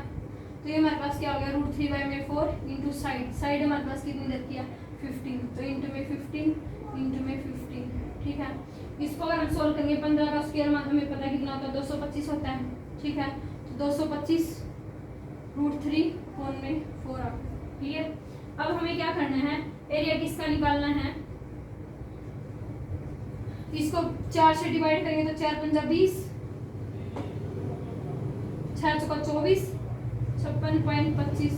तो ये हमारे पास क्या हो गया, √3/4 इंटू साइड हमारे पास कितनी दे रखी है, 15, तो इंटू में 15 इंटू में 15। ठीक है, इसको अगर हम सोल्व करेंगे, 15 का स्क्वायर हमें पता है कितना होता है, 225 होता है। ठीक है, तो 225 √3/4 आ गया। क्लियर, अब हमें क्या करना है, एरिया किसका निकालना है, इसको 4 से डिवाइड करेंगे तो 4 पंजा 20, 6 चौका 24, 56.25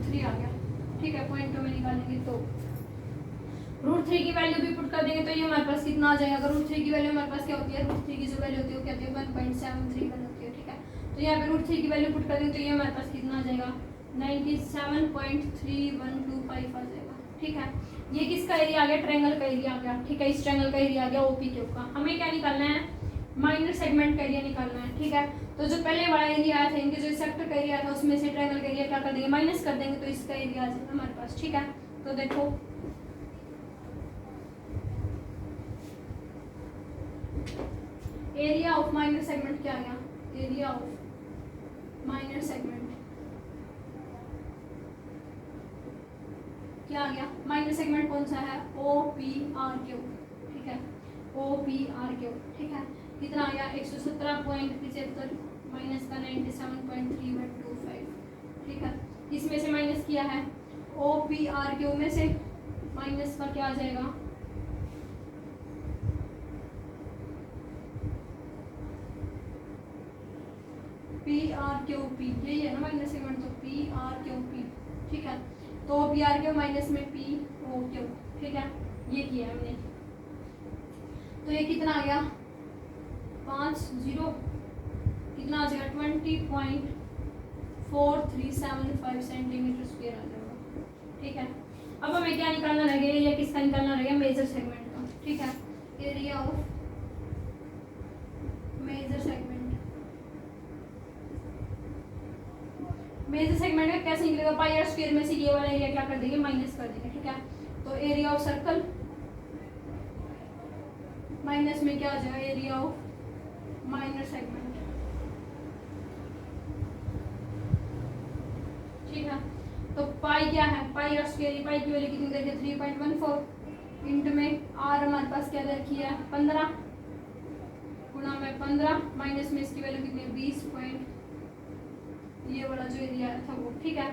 √3 आ गया। ठीक है, पॉइंट में निकालेंगे तो √3 की वैल्यू भी पुट कर देंगे तो ये हमारे पास कितना आ जाएगा। अगर √3 की वैल्यू हमारे पास क्या होती है, √3 की जो वैल्यू होती है वो क्या होती है 1.731 होती है। ठीक है, तो यहाँ पे √3 की वैल्यू पुट कर देंगे तो ये हमारे पास कितना आ जाएगा 97.3125 आ जाएगा। ठीक है, ये किसका एरिया आ गया, ट्रायंगल का एरिया आ गया। ठीक है, इस ट्रायंगल का एरिया आ गया ओपी क्यू का। हमें क्या निकालना है, माइनर सेगमेंट का एरिया निकालना है। ठीक है, तो जो पहले वाला एरिया आया था, इनके जो सेक्टर का एरिया था उसमें से ट्रायंगल का एरिया क्या कर देंगे, माइनस कर देंगे तो इसका एरिया आ जाएगा हमारे पास। ठीक है, तो देखो एरिया ऑफ माइनर सेगमेंट क्या आ गया, एरिया ऑफ माइनर सेगमेंट क्या आ गया, माइनर सेगमेंट कौन सा है, OPRQ। ठीक है, OPRQ। ठीक है, कितना आ गया 117.75 माइनस का 97.3125। ठीक है, इसमें से माइनस किया है OPRQ में से माइनस का क्या आ जाएगा, PRQP, यही है ना माइनस सेगमेंट, तो PRQP। ठीक है, तो PRQ माइनस में POQ। ठीक है, ये किया हमने, तो ये कितना आ गया 50 कितना आ जाएगा 20.4375 सेंटीमीटर स्क्वायर आ जाएगा। ठीक है, अब हमें क्या निकालना रहेगा, एरिया किसका निकालना रहेगा, मेजर सेगमेंट का। ठीक है, area of major segment. Major segment का कैसे निकलेगा, पाई आर स्क्वायर में से ये वाला एरिया क्या कर देंगे, माइनस कर देंगे। ठीक है, तो एरिया ऑफ सर्कल माइनस में क्या आ जाएगा, एरिया ऑफ माइनर सेगमेंट। ठीक है, तो पाई क्या है, पाई आर स्क्वायर, पाई की वैल्यू कितनी देखिए 3.14 इंट में आर हमारे पास क्या रखी है 15 गुणा में 15 माइनस में इसकी वैल्यू कितनी है 20 पॉइंट, ये वाला जो एरिया था वो। ठीक है,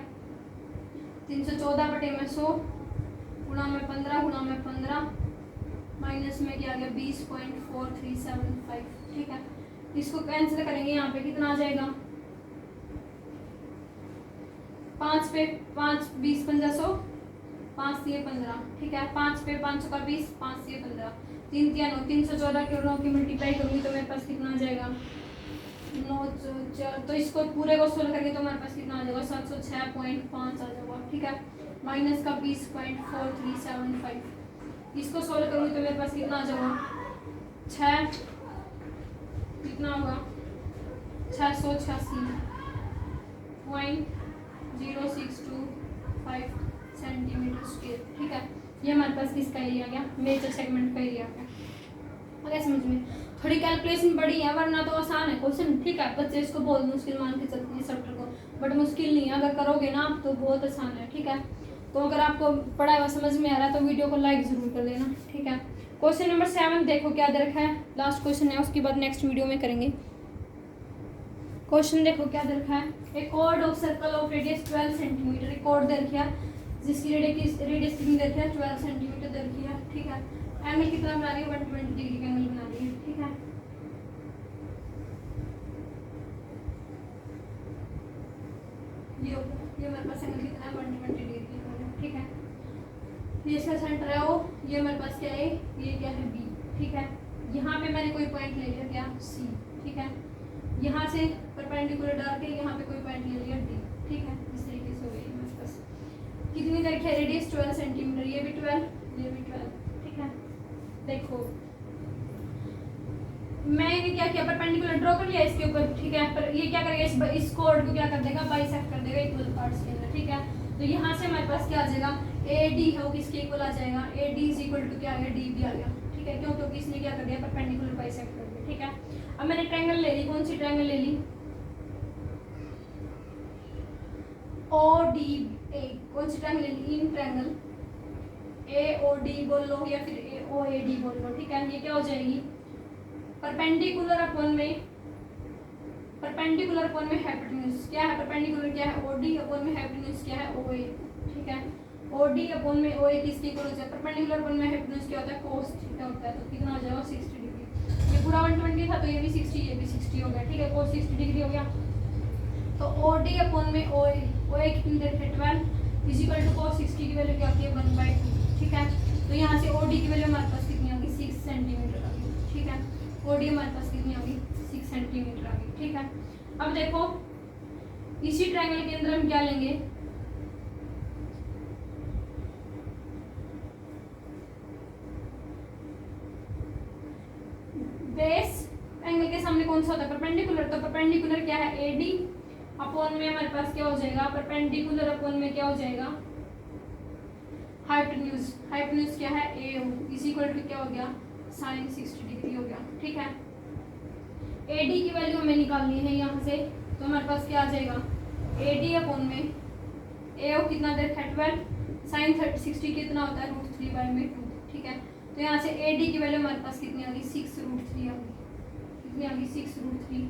314/100 गुणा में 15 गुणा में 15 माइनस में क्या आ गया 20.4375। ठीक है, इसको कैंसिल करेंगे, यहाँ पे कितना आ जाएगा 5 पे 5 20 1500 5 3 15। ठीक है, 5 पे 5 का 20 5 3 15 3 3 9 314 के 9 की मल्टीप्लाई करूँगी तो मेरे पास कितना आ जाएगा 9 4, तो इसको पूरे को सोल्व करके तो हमारे पास कितना आ जाएगा 706.5 आ जाएगा। ठीक है, माइनस का 20.4375, इसको सोल्व करूँगी तो मेरे पास कितना आ जाएगा 6 कितना होगा 686.0625 सेंटीमीटर स्क्वायर। ठीक है, ये हमारे पास किसका एरिया आ गया, मेजर सेगमेंट का एरिया आ गया। अगर समझ में थोड़ी कैलकुलेशन बड़ी है, वरना तो आसान है क्वेश्चन। ठीक है, बच्चे इसको बहुत मुश्किल मान के चलते हैं चैप्टर को, बट मुश्किल नहीं है, अगर करोगे ना आप तो बहुत आसान है। ठीक है, तो अगर आपको पढ़ा हुआ समझ में आ रहा है तो वीडियो को लाइक जरूर कर देना। ठीक है, क्वेश्चन नंबर 7 देखो क्या दे रखा है, लास्ट क्वेश्चन है, उसके बाद नेक्स्ट वीडियो में करेंगे। क्वेश्चन देखो क्या दे रखा है, a chord of circle of radius 12 centimetre, एक कॉर्ड दे रखा है जिसकी रेडियस कितनी दे रखी है 12 सेंटीमीटर दे रखी है। ठीक है, एंगल कितना बना रही है 120 डिग्री का एंगल बना रही है। ठीक है, ये हमारे पास एंगल कितना है 120 डिग्री का। ठीक है, ये इसका सेंटर है ओ, ये हमारे पास क्या है, ये क्या है बी। ठीक है, यहाँ पे मैंने कोई पॉइंट ले लिया क्या सी। ठीक है, यहाँ से परपेंडिकुलर डाल के यहाँ पे कोई पॉइंट ले लिया डी। ठीक है, इस तरीके से हो गई हमारे पास कितनी देखिए रेडियस 12 सेंटीमीटर, ये भी 12 ये भी 12। ठीक है, देखो मैंने क्या किया परपेंडिकुलर ड्रॉ कर लिया इसके ऊपर। ठीक है, पर ये क्या करेगा इस कॉर्ड को क्या कर देगा बाइसेक्ट कर देगा इक्वल पार्ट्स के अंदर। ठीक है, तो यहाँ से हमारे पास क्या आ जाएगा AD है वो किसके इक्वल आ जाएगा, AD इज इक्वल टू क्या आ गया DB आ गया। ठीक है, क्यों, क्योंकि इसने क्या कर दिया परपेंडिकुलर बाइसेक्ट कर दिया। ठीक है, अब मैंने ट्रायंगल ले ली, कौन सी ट्रायंगल ले ली ODA, कौन सी ट्रायंगल ले ली इन ट्रायंगल AOD बोल लो या फिर AOAD बोल लो। ठीक है, ये क्या हो जाएगी परपेंडिकुलर अपॉन में हाइपोटेन्यूज क्या है, परपेंडिकुलर क्या है OD अपॉन में हाइपोटेन्यूज क्या है OA। ठीक है, OD अपॉन में OA किसके इक्वल हो जाए, परपेंडिकुलर अपॉन में हाइपोटेन्यूज क्या होता है cos थीटा होता है। तो कितना हो जाएगा 60 डिग्री, ये पूरा 120 था तो ये भी 60 ये भी 60 हो गया। ठीक है, cos 60 डिग्री हो गया। तो OD अपॉन में OA कितनी देर है 12 इजिकल टू cos 60 की वैल्यू क्या आती है 1/2, ठीक है। तो यहाँ से OD की वैल्यू हमारे पास कितनी आ गई 6 सेंटीमीटर आ गई, ठीक है। OD हमारे पास कितनी आ गई 6 सेंटीमीटर आ गई, ठीक है। अब देखो इसी ट्रायंगल के अंदर हम क्या लेंगे, बेस एंगल के सामने कौन सा होता है परपेंडिकुलर। तो परपेंडिकुलर क्या है AD अपॉन में हमारे पास क्या हो जाएगा परपेंडिकुलर अपॉन में क्या हो जाएगा हाइपोटेन्यूज। हाइपोटेन्यूज क्या है AO इज इक्वल टू क्या हो गया sin 60 डिग्री हो गया, ठीक है। AD की वैल्यू हमें निकालनी है यहाँ से, तो हमारे पास क्या आ जाएगा AD अपॉन में AO कितना देर है 12, sin 60 कितना होता है √3/2, ठीक है। तो यहाँ से AD की वैल्यू हमारे पास कितनी आ गई 6√3 आ गई, कितनी आ गई 6√3,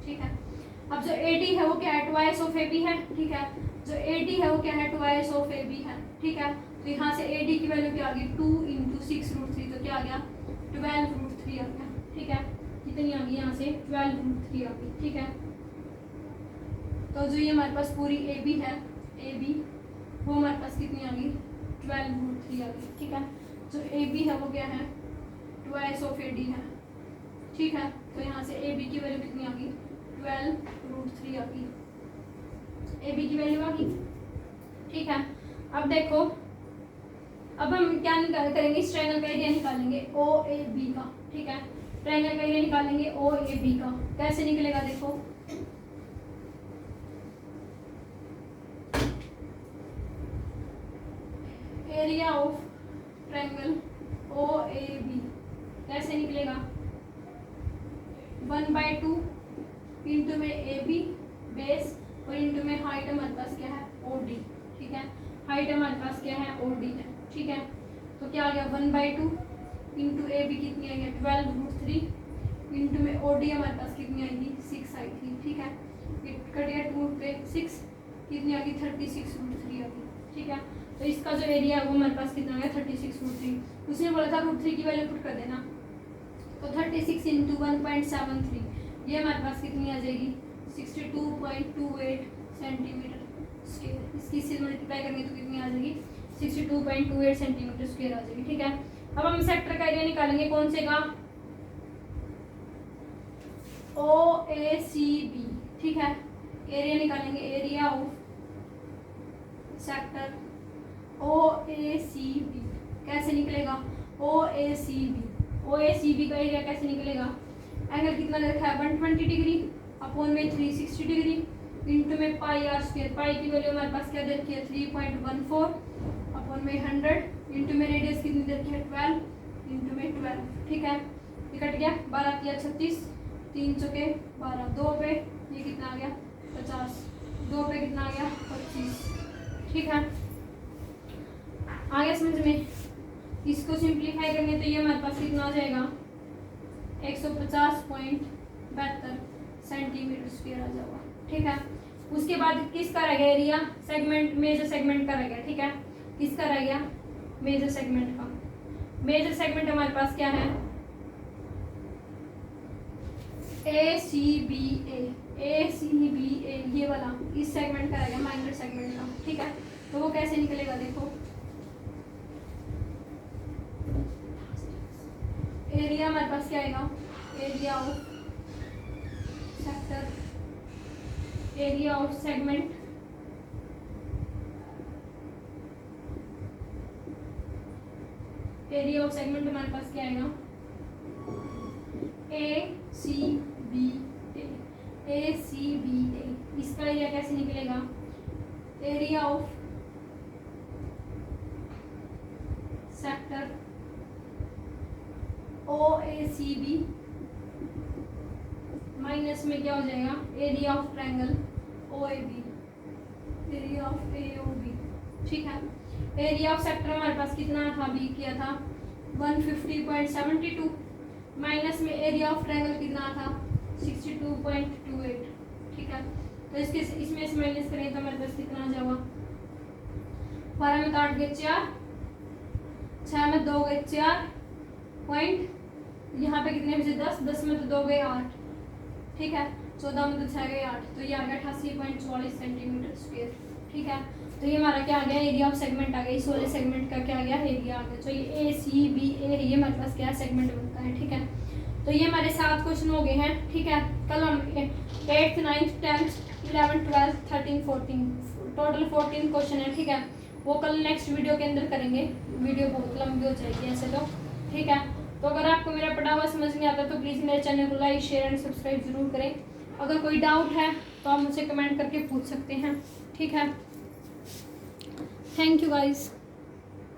ठीक है। अब जो AD है वो क्या है ट्वाइस ऑफ AB है, ठीक है। जो AD है वो क्या है ट्वाइस ऑफ AB है, ठीक है। तो यहाँ से AD की वैल्यू क्या आ गई 2 × 6√3, तो क्या आ गया 12√3 आ गया, ठीक है। कितनी आ गई यहाँ से 12√3 आ गई, ठीक है। तो जो ये हमारे पास पूरी AB है AB वो हमारे पास कितनी आ गई 12√3 आ गई, ठीक है। जो AB है वो क्या है ट्वाइस ऑफ AD है, ठीक है। तो यहाँ से AB की वैल्यू कितनी आ गई 12√3 आ गई, AB की वैल्यू आ गई, ठीक है। अब देखो अब हम क्या करेंगे इस ट्रायंगल का एरिया निकालेंगे OAB का, ठीक है। ट्रायंगल का एरिया निकालेंगे OAB का, कैसे निकलेगा देखो एरिया ऑफ ट्रायंगल OAB कैसे निकलेगा 1/2 इंटू में AB बेस और इंटू में हाइट हमारे पास क्या है OD, ठीक है। हाइट हमारे पास क्या है OD है, ठीक है। तो क्या आ गया 1/2 इंटू AB कितनी आएगी 12√3 इंटू में OD हमारे पास कितनी आएगी 6 आई थी, ठीक है। कट गया 2 पे 6 कितनी आ गई 36√3 आ गई, ठीक है। तो इसका जो एरिया है वो हमारे पास कितना आ गया 36√3। उसने बोला था √3 की वैल्यू पुट कर देना, तो 36 इंटू 1.73 ये हमारे पास कितनी आ जाएगी 62.28 सेंटीमीटर स्क्वायर। इसकी से मल्टीप्लाई करेंगे तो कितनी आ जाएगी 62.28 सेंटीमीटर स्क्वायर आ जाएगी, ठीक है। अब हम सेक्टर का एरिया निकालेंगे कौन से का OACB, ठीक है। एरिया निकालेंगे एरिया ऑफ सेक्टर OACB कैसे निकलेगा OACB का एरिया कैसे निकलेगा एंगल कितना रखा है 120 डिग्री अपॉन में 360 डिग्री इंटू में πr²। पाई की वैल्यू हमारे पास क्या दे रखी है 3.14 अपॉन में 100 इंटू में रेडियस कितनी दे रखी है 12 इंटू में 12, ठीक है। ये कट गया 12 × 36 3 चौके 12 2 पे ये कितना आ गया 50 2 पे कितना आ गया 25, ठीक है। आगे समझ में इसको सिंप्लीफाई करेंगे तो ये हमारे पास कितना आ जाएगा 150.72 सेंटीमीटर स्क्वायर आ जाएगा, ठीक है। उसके बाद किसका रह गया एरिया सेगमेंट मेजर सेगमेंट का रह गया, ठीक है। किसका रह गया मेजर सेगमेंट का। मेजर सेगमेंट हमारे पास क्या है ACBA ये वाला इस सेगमेंट का रह गया माइनर सेगमेंट का, ठीक है। तो वो कैसे निकलेगा देखो एरिया हमारे पास क्या आएगा area of sector area of segment area of segment हमारे पास क्या आएगा ACBA। इसका एरिया कैसे निकलेगा area of sector OACB minus में क्या हो जाएगा area of triangle OAB area of AOB, ठीक है। एरिया ऑफ सेक्टर हमारे पास कितना था अभी किया था 150.72 माइनस में एरिया ऑफ ट्रायंगल कितना था 62.28, ठीक है। तो इसके इसमें से माइनस करें तो हमारे पास कितना आ जाएगा 12 में तो 8 गए 4 6 में 2 गए 4 पॉइंट यहाँ पे कितने बचे 10 10 में तो 2 गए 8, ठीक है। 14 में तो 6 गए 8 तो ये आ गया 88.44 सेंटीमीटर स्क्वायर, ठीक है। तो ये हमारा क्या आ गया, एरिया ऑफ सेगमेंट आ गया। इस वाले सेगमेंट का क्या आ गया, एरिया आ गया। तो ये ACBA ये हमारे पास क्या सेगमेंट बनता है, ठीक है। तो ये हमारे 7 क्वेश्चन हो गए हैं, ठीक है। कल हम 8th 9th 10th 11th 12th 13 14 total 14 question है, ठीक है। वो कल नेक्स्ट वीडियो के अंदर करेंगे, वीडियो बहुत लंबी हो जाएगी ऐसे तो, ठीक है। तो अगर आपको मेरा पढ़ा हुआ समझ नहीं आता तो प्लीज़ मेरे चैनल को लाइक शेयर एंड सब्सक्राइब जरूर करें। अगर कोई डाउट है तो आप मुझसे कमेंट करके पूछ सकते हैं, ठीक है। Thank you guys.